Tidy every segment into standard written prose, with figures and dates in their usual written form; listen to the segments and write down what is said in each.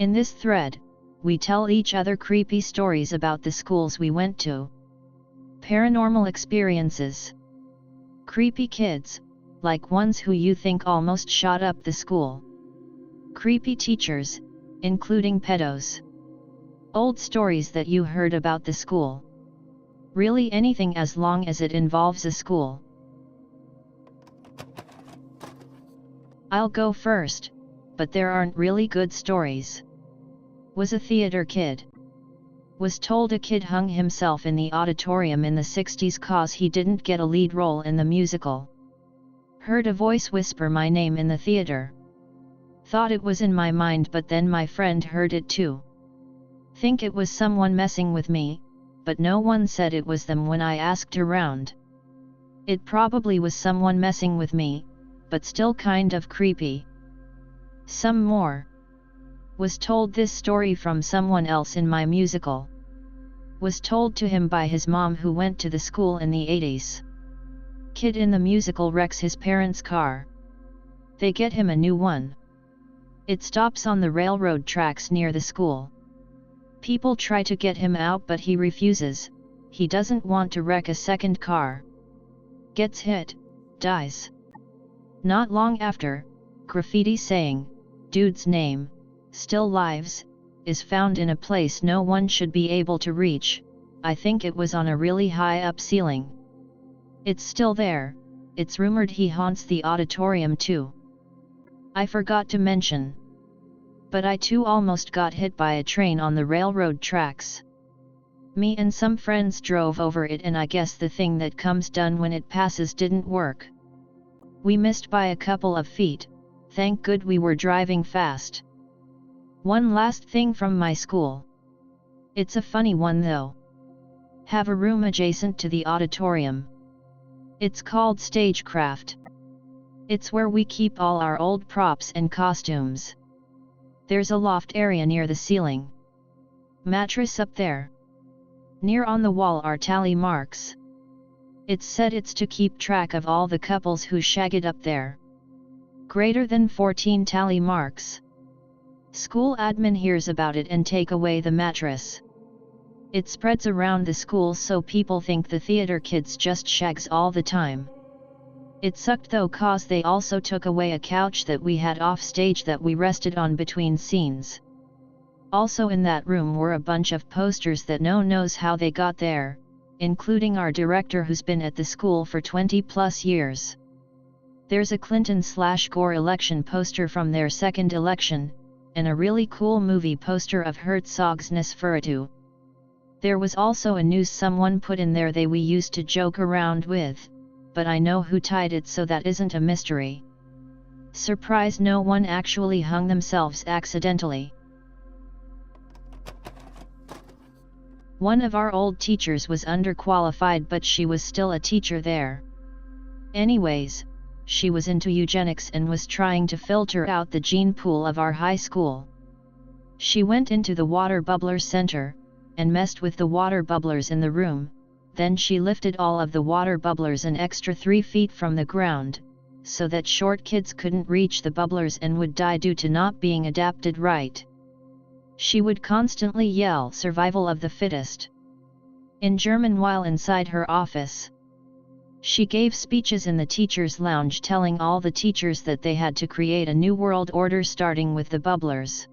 In this thread, we tell each other creepy stories about the schools we went to. Paranormal experiences. Creepy kids, like ones who you think almost shot up the school. Creepy teachers, including pedos. Old stories that you heard about the school. Really anything as long as it involves a school. I'll go first, but there aren't really good stories. Was a theater kid. Was told a kid hung himself in the auditorium in the 60s cause he didn't get a lead role in the musical. Heard a voice whisper my name in the theater. Thought it was in my mind, but then my friend heard it too. Think it was someone messing with me, but no one said it was them when I asked around. It probably was someone messing with me, but still kind of creepy. Some more. Was told this story from someone else in my musical. Was told to him by his mom who went to the school in the 80s. Kid in the musical wrecks his parents' car. They get him a new one. It stops on the railroad tracks near the school. People try to get him out but he refuses, he doesn't want to wreck a second car. Gets hit, dies. Not long after, graffiti saying, "Dude's name, still lives," is found in a place no one should be able to reach. I think it was on a really high up ceiling. It's still there, it's rumored he haunts the auditorium too. I forgot to mention. But I too almost got hit by a train on the railroad tracks. Me and some friends drove over it and I guess the thing that comes done when it passes didn't work. We missed by a couple of feet, thank good we were driving fast. One last thing from my school. It's a funny one though. Have a room adjacent to the auditorium. It's called Stagecraft. It's where we keep all our old props and costumes. There's a loft area near the ceiling. Mattress up there. Near on the wall are tally marks. It's said it's to keep track of all the couples who shagged up there. Greater than 14 tally marks. School admin hears about it and take away the mattress. It spreads around the school so people think the theater kids just shags all the time. It sucked though cause they also took away a couch that we had off stage that we rested on between scenes. Also in that room were a bunch of posters that no knows how they got there, including our director who's been at the school for 20 plus years. There's a Clinton/Gore election poster from their second election, and a really cool movie poster of Herzog's Nosferatu. There was also a noose someone put in there we used to joke around with, but I know who tied it so that isn't a mystery. Surprise, no one actually hung themselves accidentally. One of our old teachers was underqualified but she was still a teacher there. Anyways, she was into eugenics and was trying to filter out the gene pool of our high school. She went into the water bubbler center, and messed with the water bubblers in the room, then she lifted all of the water bubblers an extra 3 feet from the ground, so that short kids couldn't reach the bubblers and would die due to not being adapted right. She would constantly yell "survival of the fittest" in German while inside her office. She gave speeches in the teachers' lounge telling all the teachers that they had to create a new world order starting with the bubblers.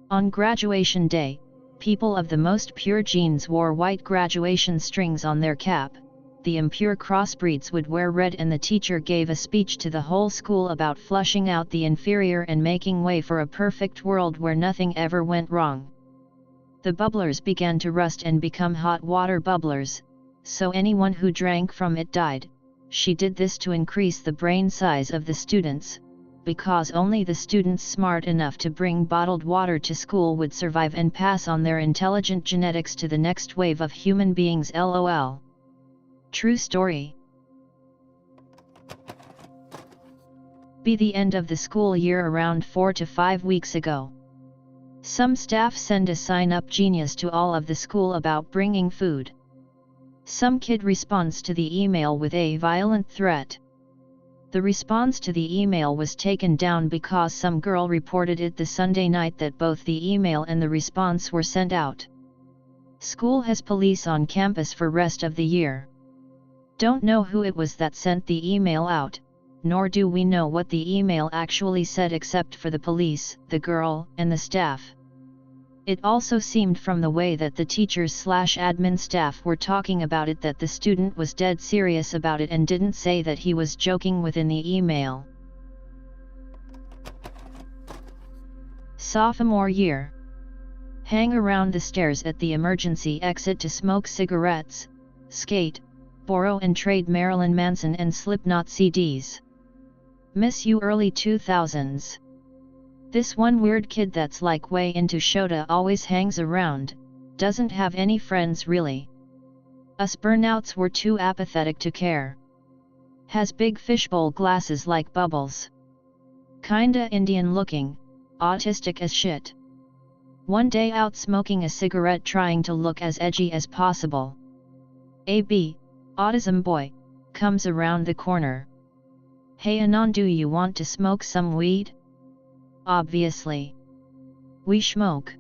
On graduation day, people of the most pure genes wore white graduation strings on their cap, the impure crossbreeds would wear red, and the teacher gave a speech to the whole school about flushing out the inferior and making way for a perfect world where nothing ever went wrong. The bubblers began to rust and become hot water bubblers, so anyone who drank from it died. She did this to increase the brain size of the students, because only the students smart enough to bring bottled water to school would survive and pass on their intelligent genetics to the next wave of human beings. LOL. True story. Be the end of the school year around 4 to 5 weeks ago. Some staff send a sign-up genius to all of the school about bringing food. Some kid responds to the email with a violent threat. The response to the email was taken down because some girl reported it the Sunday night that both the email and the response were sent out. School has police on campus for rest of the year. Don't know who it was that sent the email out, nor do we know what the email actually said except for the police, the girl, and the staff. It also seemed from the way that the teachers/admin staff were talking about it that the student was dead serious about it and didn't say that he was joking within the email. Sophomore year. Hang around the stairs at the emergency exit to smoke cigarettes, skate, borrow and trade Marilyn Manson and Slipknot CDs. Miss you early 2000s. This one weird kid that's like way into Shota always hangs around, doesn't have any friends really. Us burnouts were too apathetic to care. Has big fishbowl glasses like Bubbles. Kinda Indian looking, autistic as shit. One day out smoking a cigarette trying to look as edgy as possible. AB, autism boy, comes around the corner. Hey Anon, do you want to smoke some weed? Obviously. We smoke.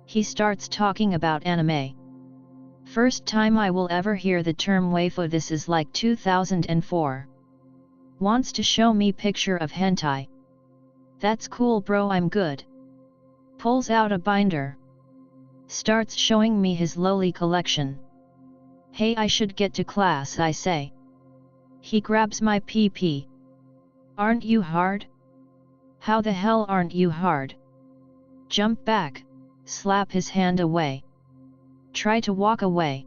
He starts talking about anime. First time I will ever hear the term waifu, this is like 2004. Wants to show me picture of hentai. That's cool bro, I'm good. Pulls out a binder. Starts showing me his lowly collection. Hey, I should get to class, I say. He grabs my PP. Aren't you hard? How the hell aren't you hard? Jump back, slap his hand away. Try to walk away.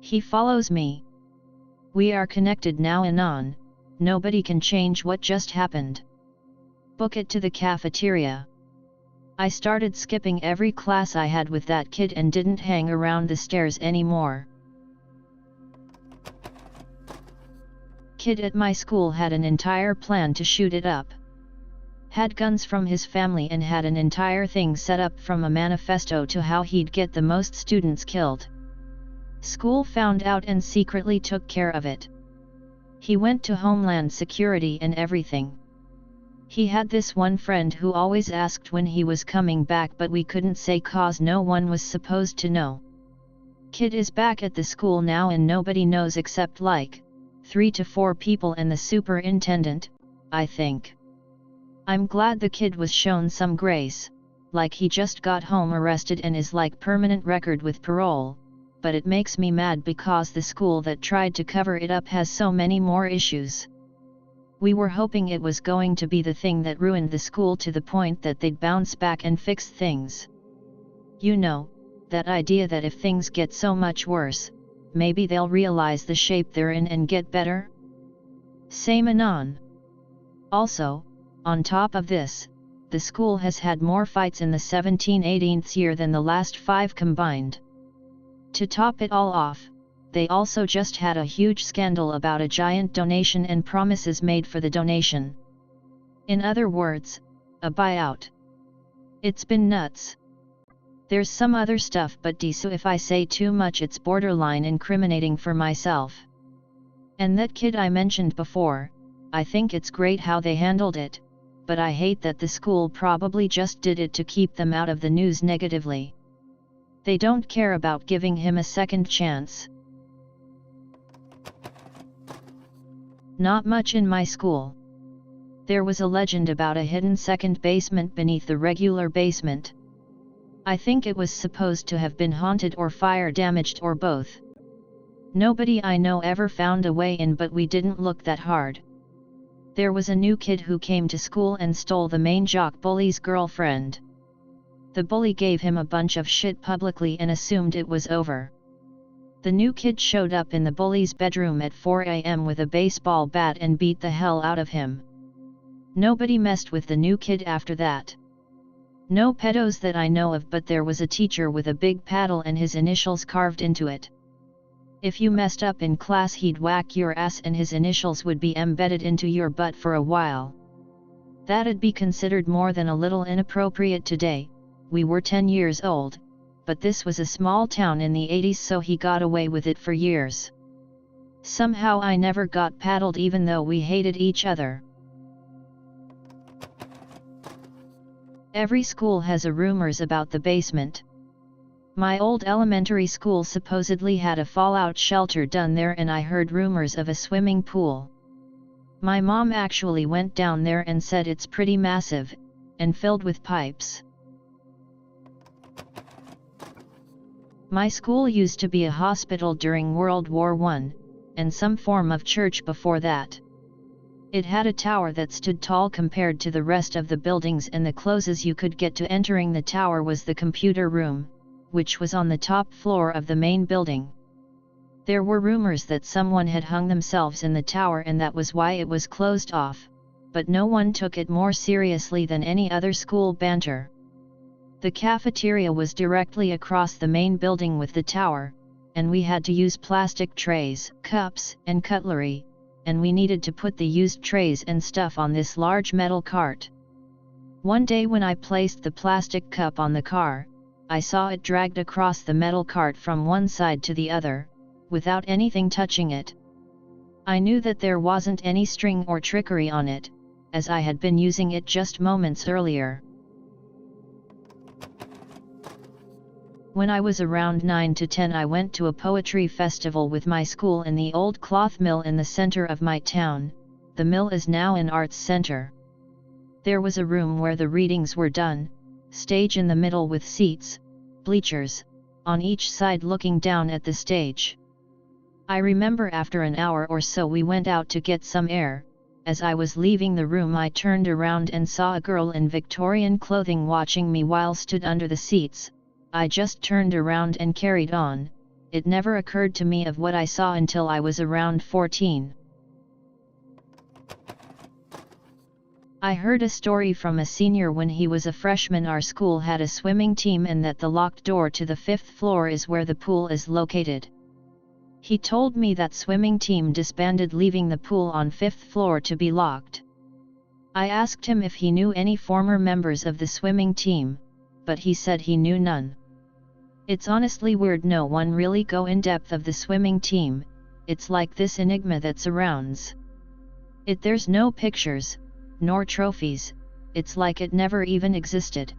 He follows me. We are connected now and on, nobody can change what just happened. Book it to the cafeteria. I started skipping every class I had with that kid and didn't hang around the stairs anymore. Kid at my school had an entire plan to shoot it up. Had guns from his family and had an entire thing set up from a manifesto to how he'd get the most students killed. School found out and secretly took care of it. He went to Homeland Security and everything. He had this one friend who always asked when he was coming back, but we couldn't say cause no one was supposed to know. Kid is back at the school now and nobody knows except like 3 to 4 people and the superintendent, I think. I'm glad the kid was shown some grace, like he just got home arrested and is like permanent record with parole, but it makes me mad because the school that tried to cover it up has so many more issues. We were hoping it was going to be the thing that ruined the school to the point that they'd bounce back and fix things. You know, that idea that if things get so much worse, maybe they'll realize the shape they're in and get better? Same Anon. Also, on top of this, the school has had more fights in the 17-18th year than the last 5 combined. To top it all off, they also just had a huge scandal about a giant donation and promises made for the donation. In other words, a buyout. It's been nuts. There's some other stuff, but so if I say too much it's borderline incriminating for myself. And that kid I mentioned before, I think it's great how they handled it, but I hate that the school probably just did it to keep them out of the news negatively. They don't care about giving him a second chance. Not much in my school. There was a legend about a hidden second basement beneath the regular basement. I think it was supposed to have been haunted or fire damaged or both. Nobody I know ever found a way in, but we didn't look that hard. There was a new kid who came to school and stole the main jock bully's girlfriend. The bully gave him a bunch of shit publicly and assumed it was over. The new kid showed up in the bully's bedroom at 4 a.m. with a baseball bat and beat the hell out of him. Nobody messed with the new kid after that. No pedos that I know of, but there was a teacher with a big paddle and his initials carved into it. If you messed up in class he'd whack your ass and his initials would be embedded into your butt for a while. That'd be considered more than a little inappropriate today. We were 10 years old, but this was a small town in the 80s, so he got away with it for years. Somehow I never got paddled even though we hated each other. Every school has a rumors about the basement. My old elementary school supposedly had a fallout shelter done there, and I heard rumors of a swimming pool. My mom actually went down there and said it's pretty massive, and filled with pipes. My school used to be a hospital during World War I, and some form of church before that. It had a tower that stood tall compared to the rest of the buildings, and the closest you could get to entering the tower was the computer room, which was on the top floor of the main building. There were rumors that someone had hung themselves in the tower and that was why it was closed off, but no one took it more seriously than any other school banter. The cafeteria was directly across the main building with the tower, and we had to use plastic trays, cups, and cutlery, and we needed to put the used trays and stuff on this large metal cart. One day when I placed the plastic cup on the car, I saw it dragged across the metal cart from one side to the other, without anything touching it. I knew that there wasn't any string or trickery on it, as I had been using it just moments earlier. When I was around 9 to 10, I went to a poetry festival with my school in the old cloth mill in the center of my town. The mill is now an arts center. There was a room where the readings were done, stage in the middle with seats, bleachers, on each side looking down at the stage. I remember after an hour or so we went out to get some air. As I was leaving the room, I turned around and saw a girl in Victorian clothing watching me while stood under the seats. I just turned around and carried on. It never occurred to me of what I saw until I was around 14. I heard a story from a senior when he was a freshman. Our school had a swimming team and that the locked door to the 5th floor is where the pool is located. He told me that swimming team disbanded, leaving the pool on 5th floor to be locked. I asked him if he knew any former members of the swimming team, but he said he knew none. It's honestly weird, no one really go in depth of the swimming team. It's like this enigma that surrounds it. There's no pictures, nor trophies, it's like it never even existed.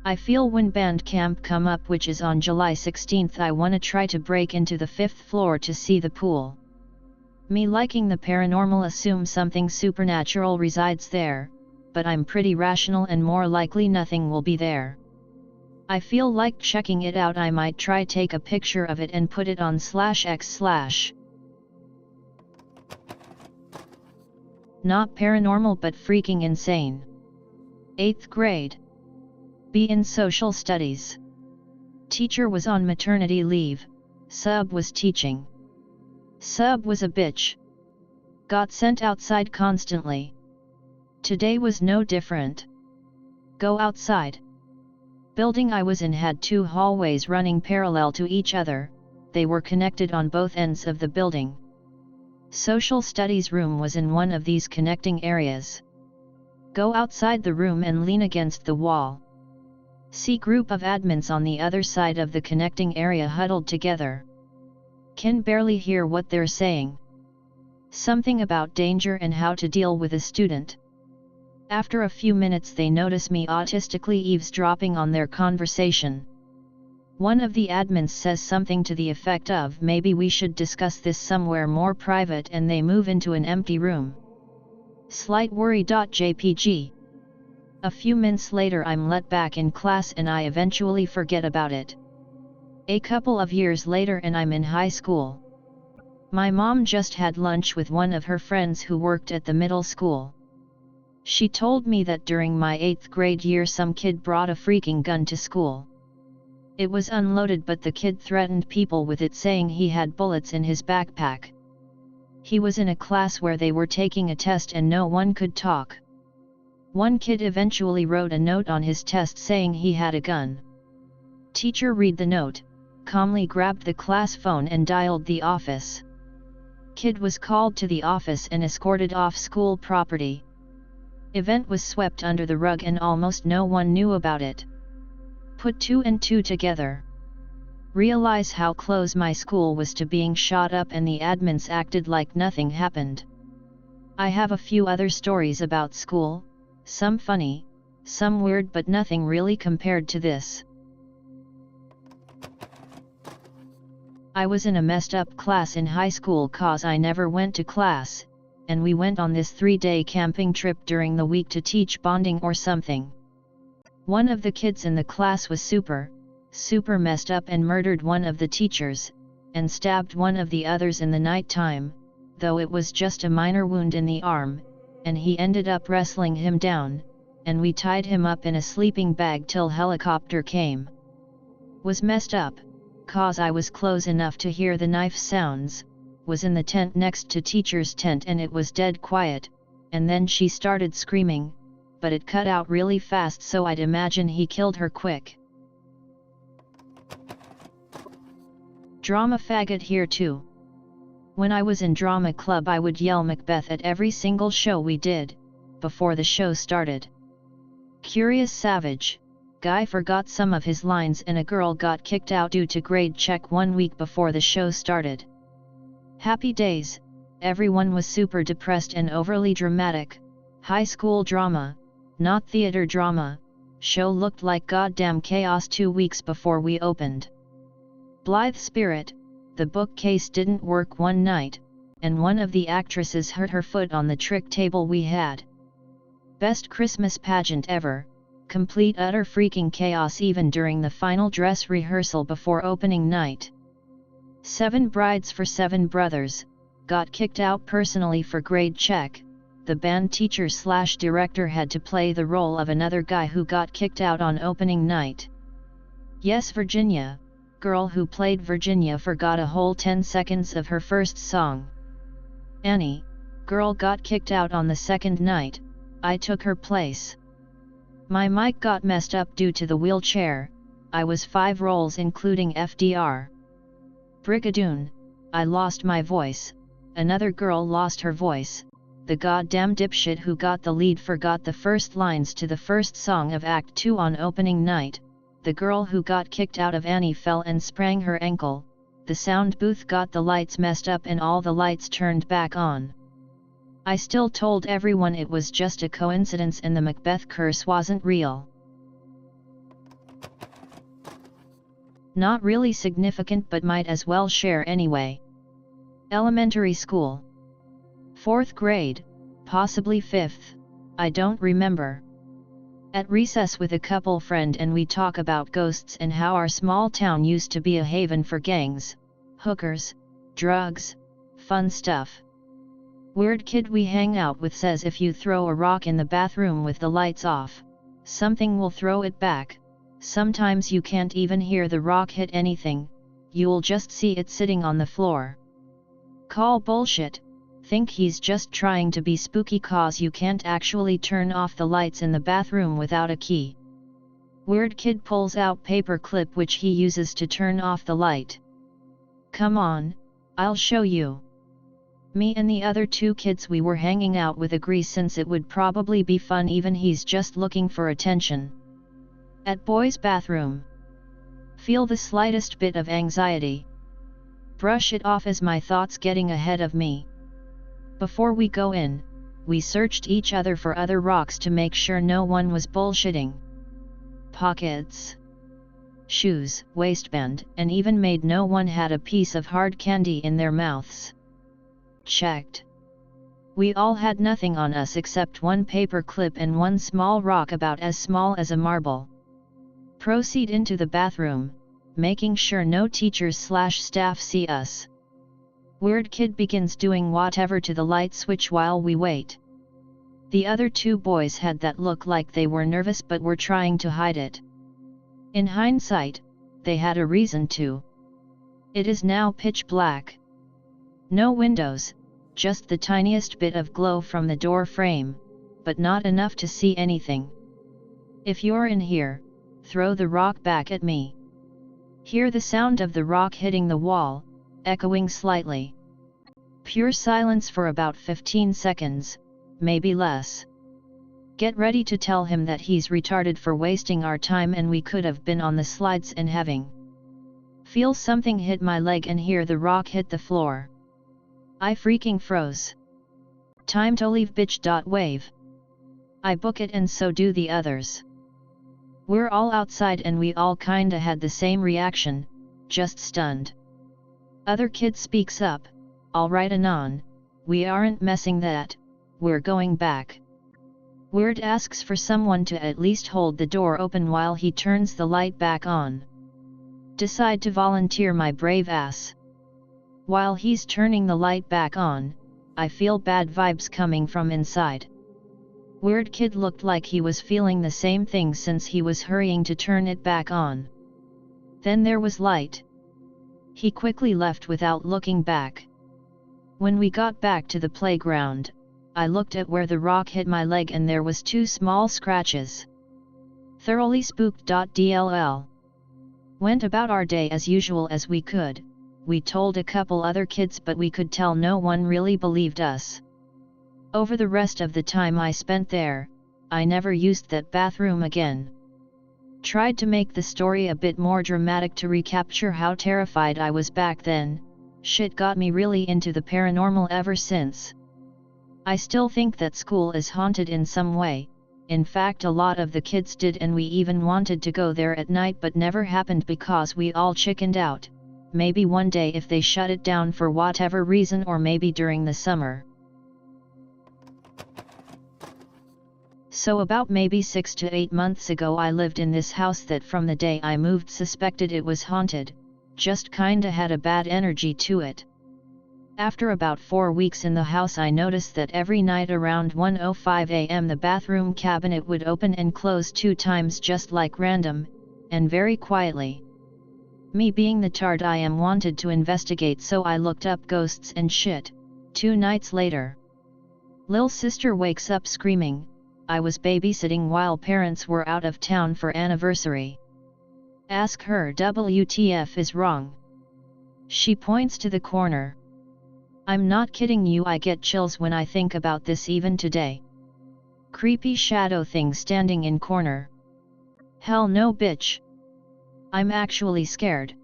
I feel when band camp come up, which is on July 16th, I wanna try to break into the 5th floor to see the pool. Me liking the paranormal assume something supernatural resides there, but I'm pretty rational and more likely nothing will be there. I feel like checking it out. I might try take a picture of it and put it on /x/. Not paranormal but freaking insane. 8th grade. B in social studies. Teacher was on maternity leave, sub was teaching. Sub was a bitch. Got sent outside constantly. Today was no different. Go outside. Building I was in had 2 hallways running parallel to each other, they were connected on both ends of the building. Social studies room was in one of these connecting areas. Go outside the room and lean against the wall. See group of admins on the other side of the connecting area huddled together. Can barely hear what they're saying. Something about danger and how to deal with a student. After a few minutes they notice me autistically eavesdropping on their conversation. One of the admins says something to the effect of, maybe we should discuss this somewhere more private, and they move into an empty room. Slight worry.jpg. A few minutes later I'm let back in class and I eventually forget about it. A couple of years later and I'm in high school. My mom just had lunch with one of her friends who worked at the middle school. She told me that during my 8th grade year some kid brought a freaking gun to school. It was unloaded but the kid threatened people with it, saying he had bullets in his backpack. He was in a class where they were taking a test and no one could talk. One kid eventually wrote a note on his test saying he had a gun. Teacher read the note, calmly grabbed the class phone and dialed the office. Kid was called to the office and escorted off school property. Event was swept under the rug and almost no one knew about it. Put 2 and 2 together. Realize how close my school was to being shot up, and the admins acted like nothing happened. I have a few other stories about school, some funny, some weird, but nothing really compared to this. I was in a messed up class in high school cause I never went to class, and we went on this 3-day camping trip during the week to teach bonding or something. One of the kids in the class was super messed up and murdered one of the teachers, and stabbed one of the others in the night time, though it was just a minor wound in the arm, and he ended up wrestling him down, and we tied him up in a sleeping bag till helicopter came. Was messed up, cause I was close enough to hear the knife sounds, was in the tent next to teacher's tent and it was dead quiet, and then she started screaming, but it cut out really fast, so I'd imagine he killed her quick. Drama faggot here too. When I was in drama club I would yell Macbeth at every single show we did, before the show started. Curious savage, guy forgot some of his lines and a girl got kicked out due to grade check 1 week before the show started. Happy days, everyone was super depressed and overly dramatic, high school drama, not theater drama, show looked like goddamn chaos 2 weeks before we opened. Blithe Spirit, the bookcase didn't work one night, and one of the actresses hurt her foot on the trick table we had. Best Christmas pageant ever, complete utter freaking chaos even during the final dress rehearsal before opening night. 7 brides for 7 brothers, got kicked out personally for grade check, the band teacher/director had to play the role of another guy who got kicked out on opening night. Yes, Virginia. Girl who played Virginia forgot a whole 10 seconds of her first song. Annie, girl got kicked out on the second night, I took her place. My mic got messed up due to the wheelchair, I was 5 roles including FDR. Brigadoon, I lost my voice, another girl lost her voice, the goddamn dipshit who got the lead forgot the first lines to the first song of Act 2 on opening night. The girl who got kicked out of Annie fell and sprained her ankle, the sound booth got the lights messed up and all the lights turned back on. I still told everyone it was just a coincidence and the Macbeth curse wasn't real. Not really significant but might as well share anyway. Elementary school. 4th grade, possibly 5th, I don't remember. At recess with a couple friend and we talk about ghosts and how our small town used to be a haven for gangs, hookers, drugs, fun stuff. Weird kid we hang out with says if you throw a rock in the bathroom with the lights off, something will throw it back, sometimes you can't even hear the rock hit anything, you'll just see it sitting on the floor. Call bullshit. Think he's just trying to be spooky cause you can't actually turn off the lights in the bathroom without a key. Weird kid pulls out paper clip which he uses to turn off the light. Come on, I'll show you. Me and the other 2 kids we were hanging out with agree since it would probably be fun even he's just looking for attention. At boys' bathroom. Feel the slightest bit of anxiety. Brush it off as my thoughts getting ahead of me. Before we go in, we searched each other for other rocks to make sure no one was bullshitting. Pockets, shoes, waistband, and even made no one had a piece of hard candy in their mouths. Checked. We all had nothing on us except 1 paper clip and 1 small rock about as small as a marble. Proceed into the bathroom, making sure no teachers/staff see us. Weird kid begins doing whatever to the light switch while we wait. The other 2 boys had that look like they were nervous but were trying to hide it. In hindsight, they had a reason to. It is now pitch black. No windows, just the tiniest bit of glow from the door frame, but not enough to see anything. If you're in here, throw the rock back at me. Hear the sound of the rock hitting the wall, echoing slightly. Pure silence for about 15 seconds, maybe less. Get ready to tell him that he's retarded for wasting our time and we could have been on the slides and having Feel something hit my leg and hear the rock hit the floor. I freaking froze. Time to leave bitch. Wave. I book it and so do the others. We're all outside and we all kinda had the same reaction, just stunned. Other kid speaks up, alright Anon, we aren't messing that, we're going back. Weird asks for someone to at least hold the door open while he turns the light back on. Decide to volunteer my brave ass. While he's turning the light back on, I feel bad vibes coming from inside. Weird kid looked like he was feeling the same thing since he was hurrying to turn it back on. Then there was light. He quickly left without looking back. When we got back to the playground, I looked at where the rock hit my leg and there was 2 small scratches. Thoroughly spooked. DLL. Went about our day as usual as we could. We told a couple other kids but we could tell no one really believed us. Over the rest of the time I spent there, I never used that bathroom again. Tried to make the story a bit more dramatic to recapture how terrified I was back then. Shit got me really into the paranormal ever since. I still think that school is haunted in some way. In fact, a lot of the kids did, and we even wanted to go there at night, but never happened because we all chickened out. Maybe one day if they shut it down for whatever reason, or maybe during the summer. So about maybe 6 to 8 months ago I lived in this house that from the day I moved suspected it was haunted, just kinda had a bad energy to it. After about 4 weeks in the house I noticed that every night around 1:05 a.m. the bathroom cabinet would open and close 2 times just like random, and very quietly. Me being the tard I am wanted to investigate, so I looked up ghosts and shit. 2 nights later, lil sister wakes up screaming. I was babysitting while parents were out of town for anniversary. Ask her WTF is wrong. She points to the corner. I'm not kidding you, I get chills when I think about this even today. Creepy shadow thing standing in corner. Hell no bitch. I'm actually scared.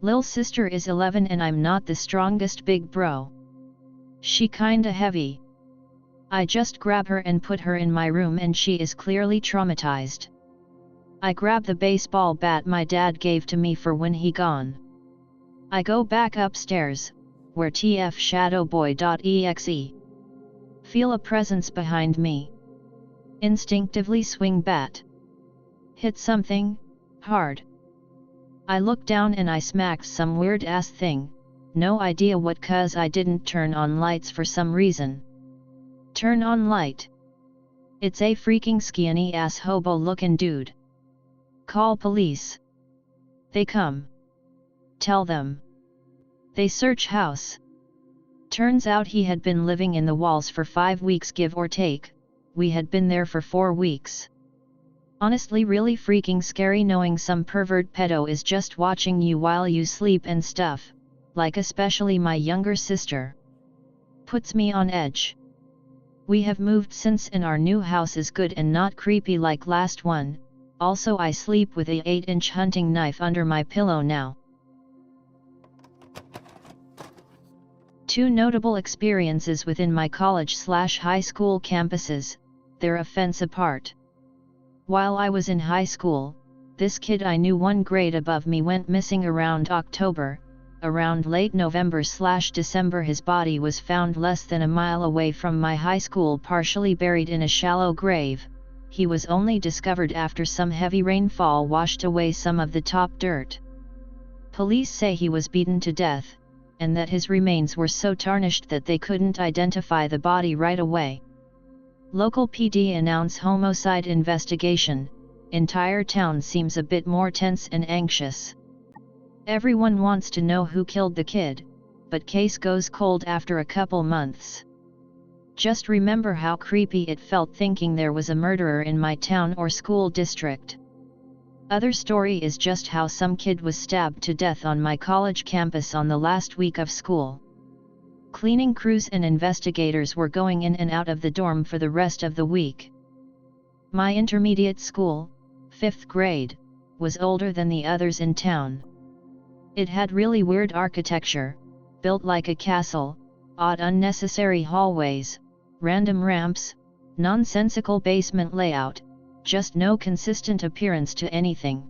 Lil sister is 11 and I'm not the strongest big bro. She kinda heavy. I just grab her and put her in my room and she is clearly traumatized. I grab the baseball bat my dad gave to me for when he gone. I go back upstairs, where TF shadowboy.exe. Feel a presence behind me. Instinctively swing bat. Hit something, hard. I look down and I smacked some weird ass thing, no idea what, cause I didn't turn on lights for some reason. Turn on light. It's a freaking skinny ass hobo looking dude. Call police. They come. Tell them. They search house. Turns out he had been living in the walls for 5 weeks give or take. We had been there for 4 weeks. Honestly really freaking scary knowing some pervert pedo is just watching you while you sleep and stuff, like especially my younger sister. Puts me on edge. We have moved since and our new house is good and not creepy like last one, also I sleep with a 8-inch hunting knife under my pillow now. 2 notable experiences within my college/high school campuses, their offense apart. While I was in high school, this kid I knew 1 grade above me went missing around October. Around late November/December his body was found less than a mile away from my high school, partially buried in a shallow grave. He was only discovered after some heavy rainfall washed away some of the top dirt. Police say he was beaten to death, and that his remains were so tarnished that they couldn't identify the body right away. Local PD announce homicide investigation. Entire town seems a bit more tense and anxious. Everyone wants to know who killed the kid, but case goes cold after a couple months. Just remember how creepy it felt thinking there was a murderer in my town or school district. Other story is just how some kid was stabbed to death on my college campus on the last week of school. Cleaning crews and investigators were going in and out of the dorm for the rest of the week. My intermediate school, 5th grade, was older than the others in town. It had really weird architecture, built like a castle, odd unnecessary hallways, random ramps, nonsensical basement layout, just no consistent appearance to anything.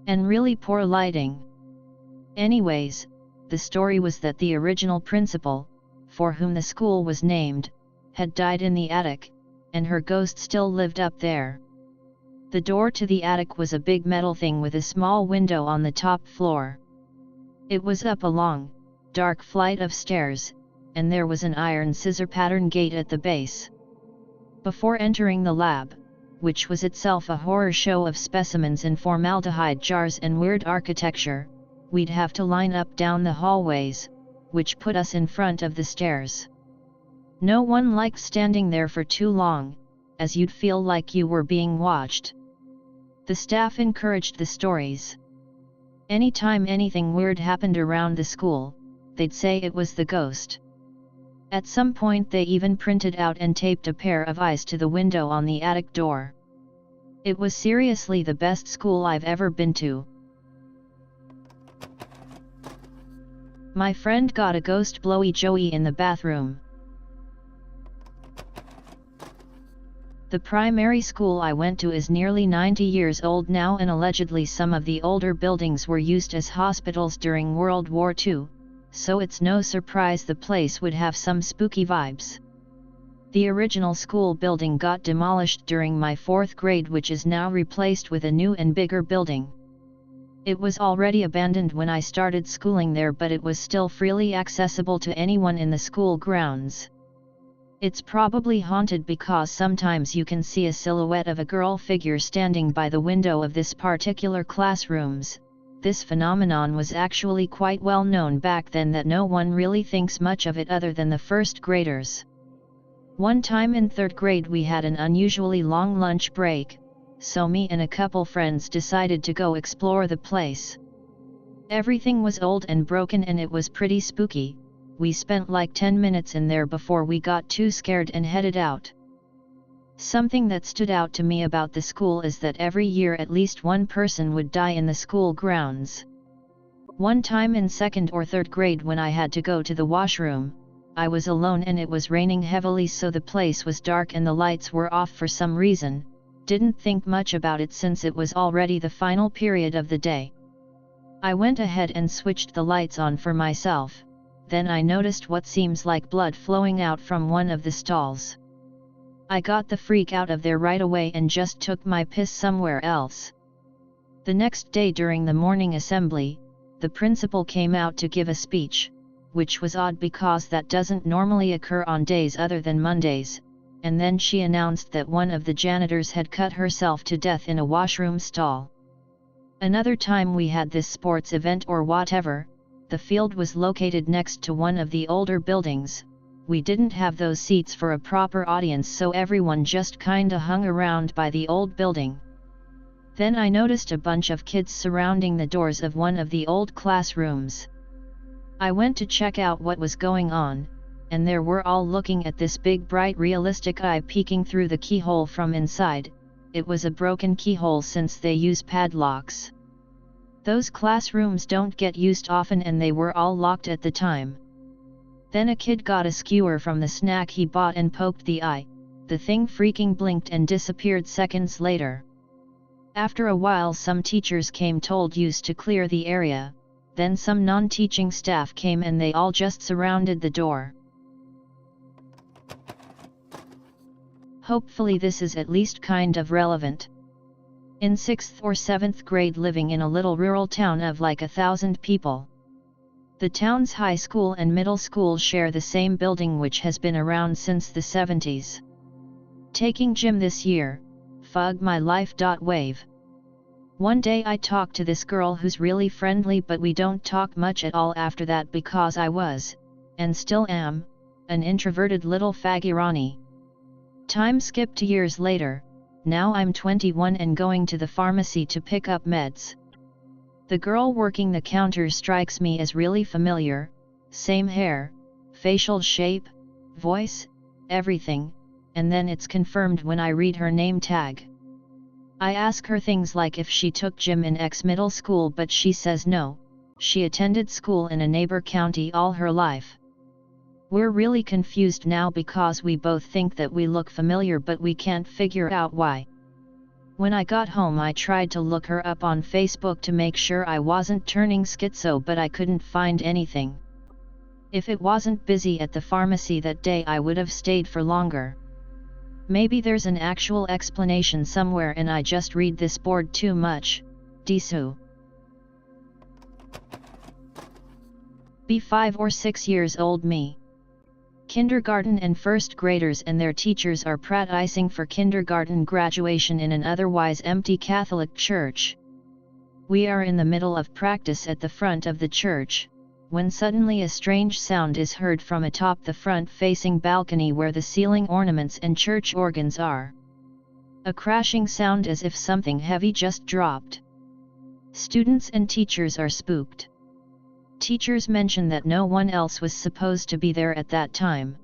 And really poor lighting. Anyways, the story was that the original principal, for whom the school was named, had died in the attic, and her ghost still lived up there. The door to the attic was a big metal thing with a small window on the top floor. It was up a long, dark flight of stairs, and there was an iron scissor pattern gate at the base. Before entering the lab, which was itself a horror show of specimens in formaldehyde jars and weird architecture, we'd have to line up down the hallways, which put us in front of the stairs. No one liked standing there for too long, as you'd feel like you were being watched. The staff encouraged the stories. Anytime anything weird happened around the school, they'd say it was the ghost. At some point they even printed out and taped a pair of eyes to the window on the attic door. It was seriously the best school I've ever been to. My friend got a ghost blowy joey in the bathroom. The primary school I went to is nearly 90 years old now, and allegedly some of the older buildings were used as hospitals during World War II, so it's no surprise the place would have some spooky vibes. The original school building got demolished during my 4th grade, which is now replaced with a new and bigger building. It was already abandoned when I started schooling there, but it was still freely accessible to anyone in the school grounds. It's probably haunted because sometimes you can see a silhouette of a girl figure standing by the window of this particular classrooms. This phenomenon was actually quite well known back then that no one really thinks much of it other than the first graders. One time in 3rd grade we had an unusually long lunch break, so me and a couple friends decided to go explore the place. Everything was old and broken and it was pretty spooky. We spent like 10 minutes in there before we got too scared and headed out. Something that stood out to me about the school is that every year at least one person would die in the school grounds. One time in 2nd or 3rd grade when I had to go to the washroom, I was alone and it was raining heavily, so the place was dark and the lights were off for some reason. Didn't think much about it since it was already the final period of the day. I went ahead and switched the lights on for myself. Then I noticed what seems like blood flowing out from one of the stalls. I got the freak out of there right away and just took my piss somewhere else. The next day during the morning assembly, the principal came out to give a speech, which was odd because that doesn't normally occur on days other than Mondays, and then she announced that one of the janitors had cut herself to death in a washroom stall. Another time we had this sports event or whatever. The field was located next to one of the older buildings. We didn't have those seats for a proper audience, so everyone just kinda hung around by the old building. Then I noticed a bunch of kids surrounding the doors of one of the old classrooms. I went to check out what was going on, and they were all looking at this big bright realistic eye peeking through the keyhole from inside. It was a broken keyhole since they use padlocks. Those classrooms don't get used often and they were all locked at the time. Then a kid got a skewer from the snack he bought and poked the eye. The thing freaking blinked and disappeared seconds later. After a while some teachers came, told us to clear the area, then some non-teaching staff came and they all just surrounded the door. Hopefully this is at least kind of relevant. In 6th or 7th grade, living in a little rural town of like 1,000 people. The town's high school and middle school share the same building, which has been around since the 70s. Taking gym this year, fug my life. Wave. One day I talked to this girl who's really friendly, but we don't talk much at all after that because I was, and still am, an introverted little fagirani. Time skipped to years later. Now I'm 21 and going to the pharmacy to pick up meds. The girl working the counter strikes me as really familiar, same hair, facial shape, voice, everything, and then it's confirmed when I read her name tag. I ask her things like if she took gym in X middle school, but she says no, she attended school in a neighbor county all her life. We're really confused now because we both think that we look familiar but we can't figure out why. When I got home I tried to look her up on Facebook to make sure I wasn't turning schizo, but I couldn't find anything. If it wasn't busy at the pharmacy that day I would have stayed for longer. Maybe there's an actual explanation somewhere and I just read this board too much. Disu. Be 5 or 6 years old me. Kindergarten and first graders and their teachers are practicing for kindergarten graduation in an otherwise empty Catholic church. We are in the middle of practice at the front of the church, when suddenly a strange sound is heard from atop the front-facing balcony where the ceiling ornaments and church organs are. A crashing sound as if something heavy just dropped. Students and teachers are spooked. Teachers mention that no one else was supposed to be there at that time.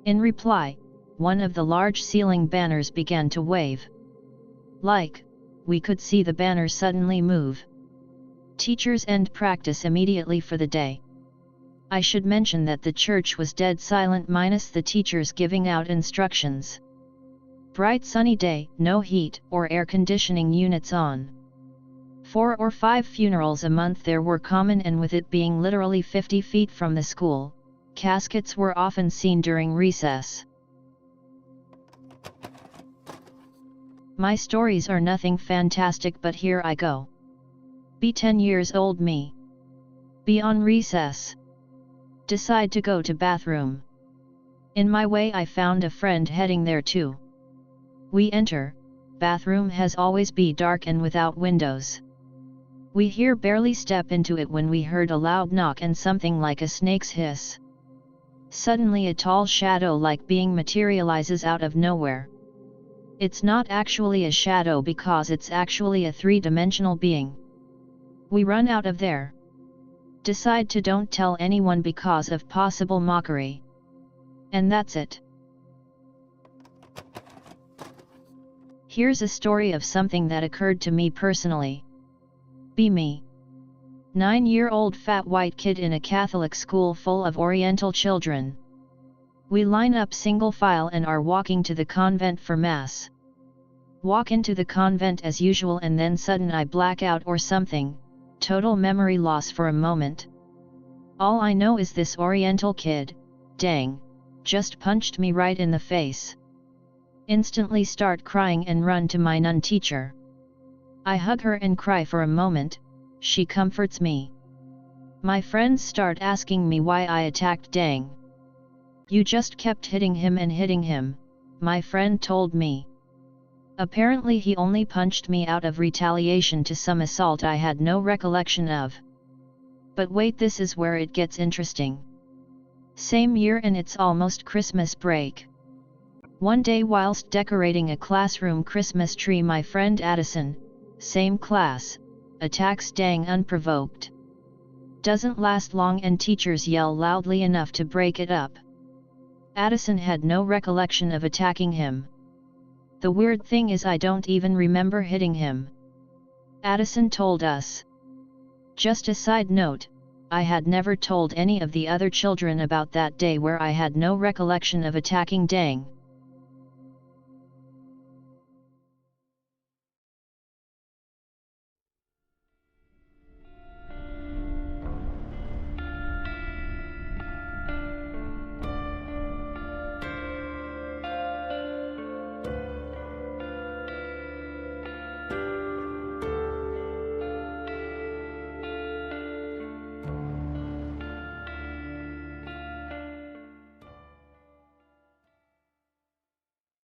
In reply, one of the large ceiling banners began to wave. We could see the banner suddenly move. Teachers end practice immediately for the day. I should mention that the church was dead silent minus the teachers giving out instructions. Bright sunny day, no heat or air conditioning units on. 4 or 5 funerals a month there were common, and with it being literally 50 feet from the school, caskets were often seen during recess. My stories are nothing fantastic, but here I go. Be 10 years old me. Be on recess. Decide to go to bathroom. In my way I found a friend heading there too. We enter, bathroom has always be dark and without windows. We here barely step into it when we heard a loud knock and something like a snake's hiss. Suddenly a tall shadow-like being materializes out of nowhere. It's not actually a shadow because it's actually a 3-dimensional being. We run out of there. Decide to don't tell anyone because of possible mockery. And that's it. Here's a story of something that occurred to me personally. Be me. 9-year-old fat white kid in a Catholic school full of Oriental children. We line up single file and are walking to the convent for mass. Walk into the convent as usual and then sudden I black out or something, total memory loss for a moment. All I know is this Oriental kid, dang, just punched me right in the face. Instantly start crying and run to my nun teacher. I hug her and cry for a moment, she comforts me. My friends start asking me why I attacked dang. You just kept hitting him and hitting him, my friend told me. Apparently he only punched me out of retaliation to some assault I had no recollection of. But wait, this is where it gets interesting. Same year and it's almost Christmas break. One day whilst decorating a classroom Christmas tree my friend Addison, same class, attacks dang unprovoked. Doesn't last long and teachers yell loudly enough to break it up. Addison had no recollection of attacking him. The weird thing is I don't even remember hitting him. Addison told us. Just a side note, I had never told any of the other children about that day where I had no recollection of attacking dang.